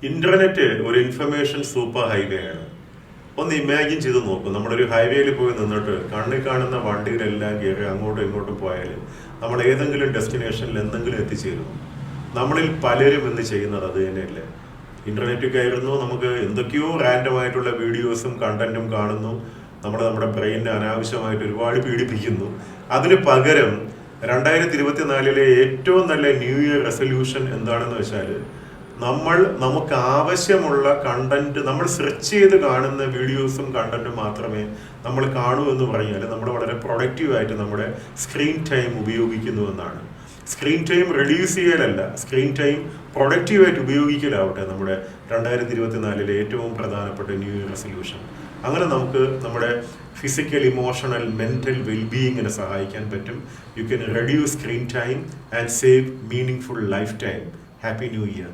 Internet ഒരു information super highway ആണ്. ഒന്ന് ഇമാജിൻ ചെയ്ത് നോക്കും, നമ്മളൊരു ഹൈവേയിൽ പോയി നിന്നിട്ട് കണ്ണിൽ കാണുന്ന വണ്ടിയിലെല്ലാം കയറി അങ്ങോട്ടും ഇങ്ങോട്ടും പോയാൽ നമ്മൾ ഏതെങ്കിലും ഡെസ്റ്റിനേഷനിൽ എന്തെങ്കിലും എത്തിച്ചേരും. നമ്മളിൽ പലരും ഇന്ന് ചെയ്യുന്നത് അത് തന്നെയല്ലേ. ഇന്റർനെറ്റ് കയറുന്നു, നമുക്ക് എന്തൊക്കെയോ റാൻഡമായിട്ടുള്ള വീഡിയോസും കണ്ടന്റും കാണുന്നു, നമ്മുടെ ബ്രെയിനിനെ അനാവശ്യമായിട്ട് ഒരുപാട് പീഡിപ്പിക്കുന്നു. അതിന് പകരം 2024 ഏറ്റവും നല്ല ന്യൂ ഇയർ റെസൊല്യൂഷൻ എന്താണെന്ന് വെച്ചാൽ, നമുക്ക് ആവശ്യമുള്ള കണ്ടന്റ് നമ്മൾ സെർച്ച് ചെയ്ത് കാണുന്ന വീഡിയോസും കണ്ടന്റും മാത്രമേ നമ്മൾ കാണൂ എന്ന് പറഞ്ഞാൽ നമ്മൾ വളരെ പ്രൊഡക്റ്റീവായിട്ട് നമ്മുടെ സ്ക്രീൻ ടൈം ഉപയോഗിക്കുന്നു എന്നാണ്. സ്ക്രീൻ ടൈം റെഡ്യൂസ് ചെയ്യലല്ല, സ്ക്രീൻ ടൈം പ്രൊഡക്റ്റീവായിട്ട് ഉപയോഗിക്കലാവട്ടെ നമ്മുടെ 2024 ഏറ്റവും പ്രധാനപ്പെട്ട ന്യൂ ഇയർ റെസൊല്യൂഷൻ. അങ്ങനെ നമുക്ക് നമ്മുടെ ഫിസിക്കൽ, ഇമോഷണൽ, മെന്റൽ വെൽബീയിങ്ങിനെ സഹായിക്കാൻ പറ്റും. You can reduce screen time and save meaning full life time. Happy new year.